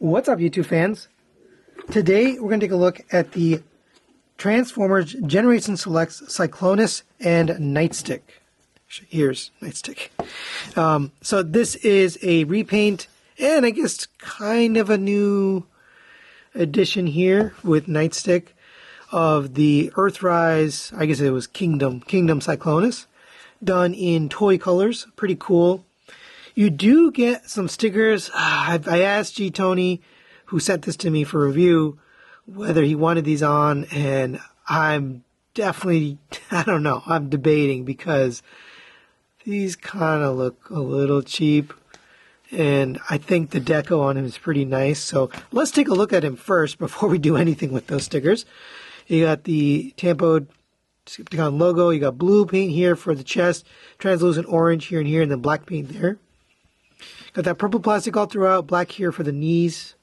What's up, YouTube fans? Today we're going to take a look at the Transformers Generation Selects Cyclonus and Nightstick. Here's Nightstick. So this is a repaint and I guess kind of a new edition here with Nightstick of the Earthrise, I guess it was Kingdom Cyclonus, done in toy colors. Pretty cool. You do get some stickers. I asked G. Tony, who sent this to me for review, whether he wanted these on, and I'm definitely, I don't know, I'm debating because these kind of look a little cheap, and I think the deco on him is pretty nice. So let's take a look at him first before we do anything with those stickers. You got the Tampo Decepticon logo. You got blue paint here for the chest, translucent orange here and here, and then black paint there. Got that purple plastic all throughout, black here for the knees.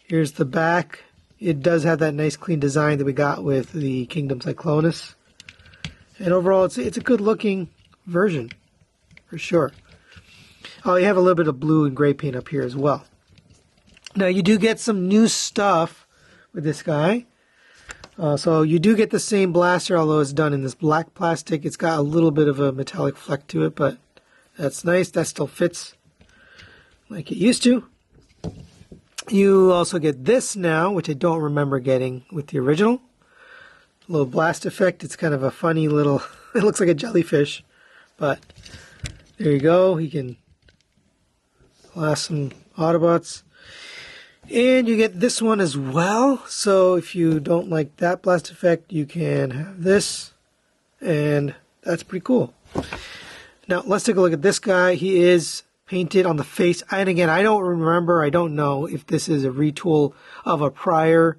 Here's the back. It does have that nice clean design that we got with the Kingdom Cyclonus. And overall, it's a good looking version, for sure. Oh, you have a little bit of blue and gray paint up here as well. Now, you do get some new stuff with this guy. So you do get the same blaster, although it's done in this black plastic. It's got a little bit of a metallic fleck to it, but that's nice. That still fits like it used to. You also get this now, which I don't remember getting with the original. A little blast effect. It's kind of a funny little, it looks like a jellyfish, but there you go. You can blast some Autobots. And you get this one as well. So if you don't like that blast effect, you can have this, and that's pretty cool. Now, let's take a look at this guy. He is painted on the face. And again, I don't know if this is a retool of a prior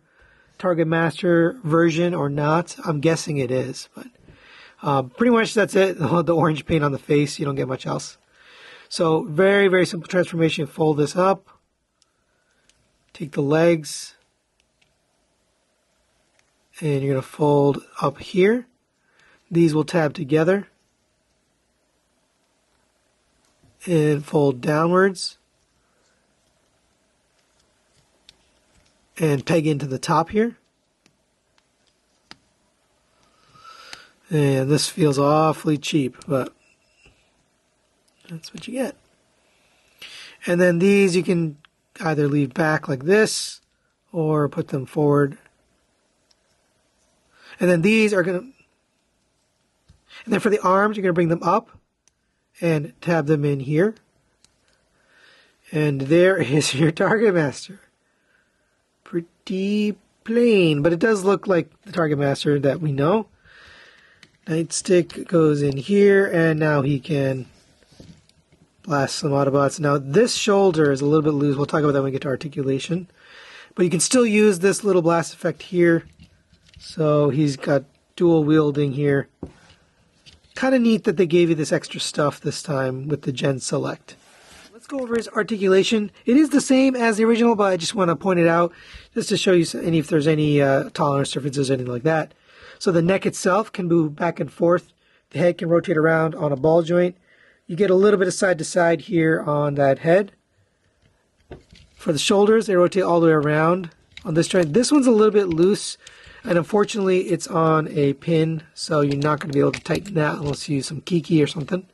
Target Master version or not. I'm guessing it is. But pretty much that's it. The orange paint on the face. You don't get much else. So very, very simple transformation. Fold this up. Take the legs. And you're going to fold up here. These will tab together. And fold downwards and peg into the top here. And this feels awfully cheap, but that's what you get. And then these you can either leave back like this or put them forward. And then these are going to, and then for the arms, you're going to bring them up and tab them in here. And there is your Target Master. Pretty plain, but it does look like the Target Master that we know. Nightstick goes in here, and now he can blast some Autobots. Now this shoulder is a little bit loose. We'll talk about that when we get to articulation. But you can still use this little blast effect here. So he's got dual wielding here. Kind of neat that they gave you this extra stuff this time with the Gen Select. Let's go over his articulation. It is the same as the original, but I just want to point it out just to show you if there's any tolerance differences or anything like that. So the neck itself can move back and forth. The head can rotate around on a ball joint. You get a little bit of side to side here on that head. For the shoulders, they rotate all the way around on this joint. This one's a little bit loose. And unfortunately, it's on a pin, so you're not going to be able to tighten that unless you use some kiki or something.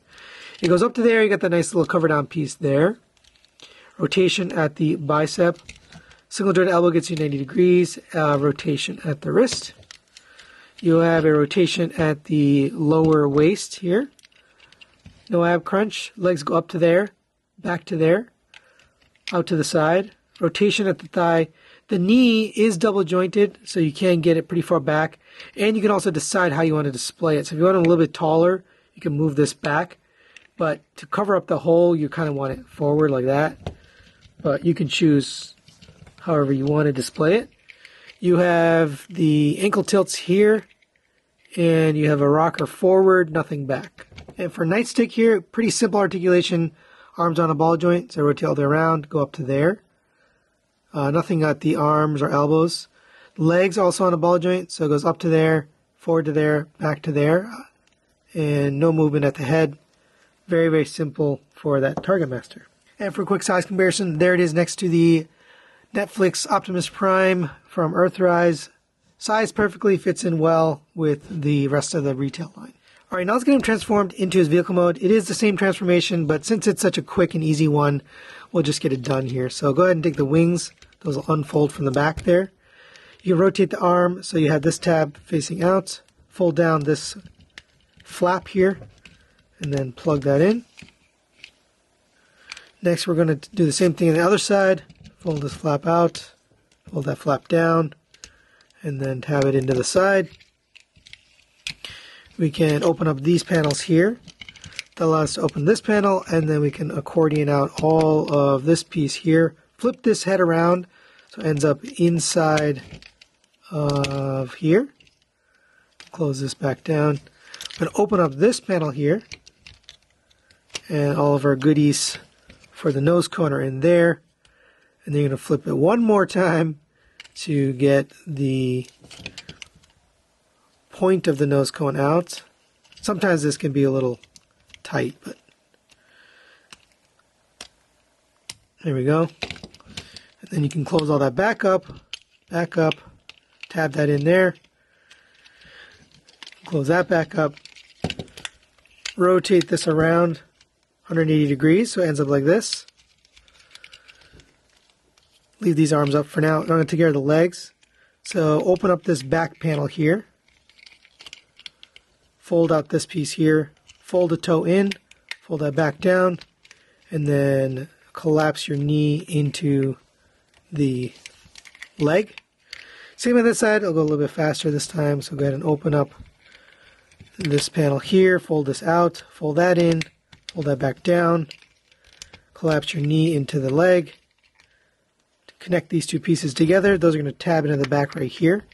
It goes up to there. You got that nice little cover down piece there. Rotation at the bicep. Single joint elbow gets you 90 degrees. Rotation at the wrist. You have a rotation at the lower waist here. No ab crunch. Legs go up to there, back to there, out to the side. Rotation at the thigh. The knee is double jointed, so you can get it pretty far back. And you can also decide how you want to display it. So if you want it a little bit taller, you can move this back. But to cover up the hole, you kind of want it forward like that. But you can choose however you want to display it. You have the ankle tilts here. And you have a rocker forward, nothing back. And for Nightstick here, pretty simple articulation. Arms on a ball joint, so rotate all the way around, go up to there. Nothing at the arms or elbows. Legs also on a ball joint, so it goes up to there, forward to there, back to there. And no movement at the head. Very, very simple for that Target Master. And for a quick size comparison, there it is next to the Netflix Optimus Prime from Earthrise. Size perfectly, fits in well with the rest of the retail line. Alright, now let's get him transformed into his vehicle mode. It is the same transformation, but since it's such a quick and easy one, we'll just get it done here. So go ahead and take the wings. Those will unfold from the back there. You can rotate the arm so you have this tab facing out. Fold down this flap here and then plug that in. Next we're going to do the same thing on the other side. Fold this flap out, fold that flap down, and then tab it into the side. We can open up these panels here. That allows us to open this panel, and then we can accordion out all of this piece here. Flip this head around so it ends up inside of here. Close this back down. I'm going to open up this panel here, and all of our goodies for the nose cone are in there. And then you're going to flip it one more time to get the point of the nose cone out. Sometimes this can be a little tight, but there we go. And then you can close all that back up, tab that in there, close that back up, rotate this around 180 degrees so it ends up like this. Leave these arms up for now. I'm going to take care of the legs. So open up this back panel here. Fold out this piece here. Fold the toe in. Fold that back down. And then collapse your knee into the leg. Same on this side. I'll go a little bit faster this time. So go ahead and open up this panel here. Fold this out. Fold that in. Fold that back down. Collapse your knee into the leg. Connect these two pieces together. Those are going to tab into the back right here.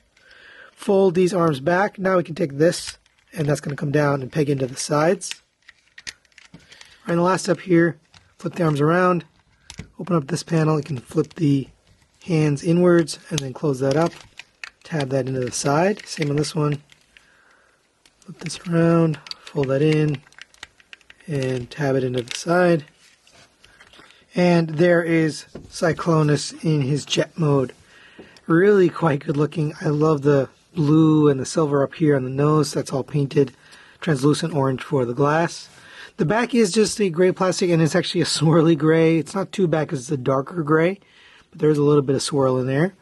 Fold these arms back. Now we can take this, and that's going to come down and peg into the sides. And the last step here, flip the arms around. Open up this panel. You can flip the hands inwards and then close that up. Tab that into the side. Same on this one. Flip this around, fold that in, and tab it into the side. And there is Cyclonus in his jet mode. Really quite good looking. I love the blue and the silver up here on the nose. That's all painted translucent orange for the glass. The back is just a gray plastic, and it's actually a swirly gray. It's not too bad because it's a darker gray, but there's a little bit of swirl in there.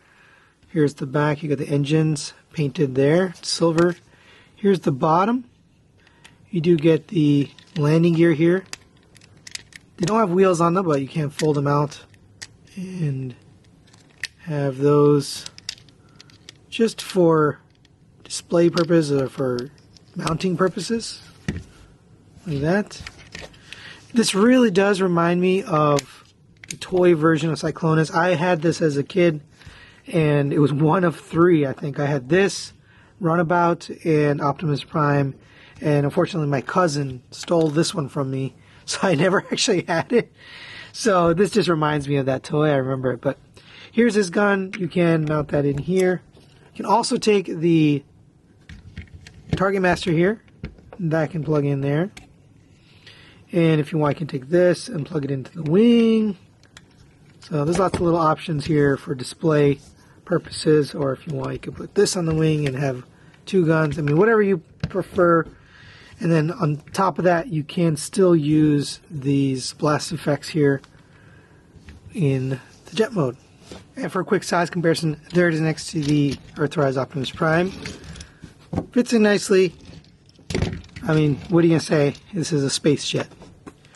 Here's the back. You got the engines painted there, silver. Here's the bottom. You do get the landing gear here. They don't have wheels on them, but you can fold them out and have those just for display purposes or for mounting purposes. Like that. This really does remind me of the toy version of Cyclonus. I had this as a kid, and it was one of three, I think. I had this, Runabout, and Optimus Prime, and unfortunately my cousin stole this one from me, so I never actually had it. So this just reminds me of that toy. I remember it. But here's his gun. You can mount that in here. You can also take the Target Master here. That can plug in there. And if you want, you can take this and plug it into the wing. So there's lots of little options here for display purposes. Or if you want, you can put this on the wing and have two guns. I mean, whatever you prefer. And then on top of that, you can still use these blast effects here in the jet mode. And for a quick size comparison, there it is next to the Earthrise Optimus Prime. Fits in nicely. I mean, what are you going to say? This is a space jet.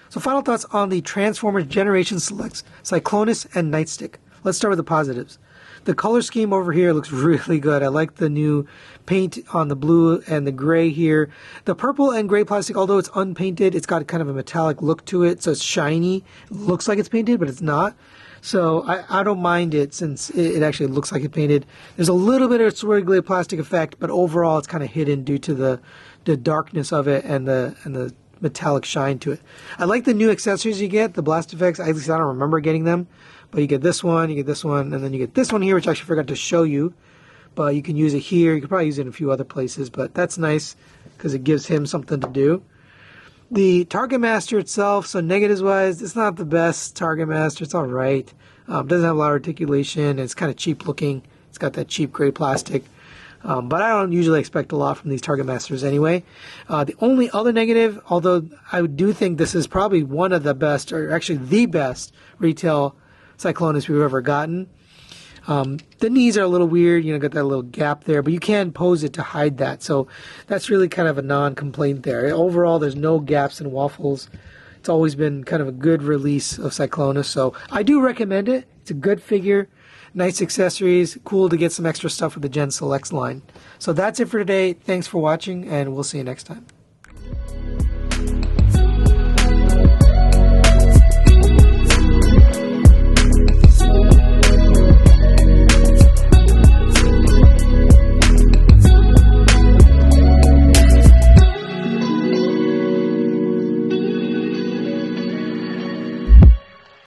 So final thoughts on the Transformers Generation Selects Cyclonus and Nightstick. Let's start with the positives. The color scheme over here looks really good. I like the new paint on the blue and the gray here. The purple and gray plastic, although it's unpainted, it's got kind of a metallic look to it, so it's shiny. It looks like it's painted, but it's not. So I don't mind it since it actually looks like it's painted. There's a little bit of swirly plastic effect, but overall it's kind of hidden due to the darkness of it and the metallic shine to it. I like the new accessories you get, the blast effects. At least I don't remember getting them. But you get this one, and then you get this one here, which I actually forgot to show you. But you can use it here. You could probably use it in a few other places, but that's nice because it gives him something to do. The Target Master itself, so negatives-wise, it's not the best Target Master. It's all right. Doesn't have a lot of articulation. It's kind of cheap looking. It's got that cheap gray plastic. But I don't usually expect a lot from these Target Masters anyway. The only other negative, although I do think this is probably one of the best, or actually the best retail Cyclonus we've ever gotten. The knees are a little weird, got that little gap there, but you can pose it to hide that. So that's really kind of a non-complaint there. Overall, there's no gaps and waffles. It's always been kind of a good release of Cyclonus, so I do recommend it. It's a good figure, nice accessories, cool to get some extra stuff with the Gen Selects line. So that's it for today. Thanks for watching, and we'll see you next time.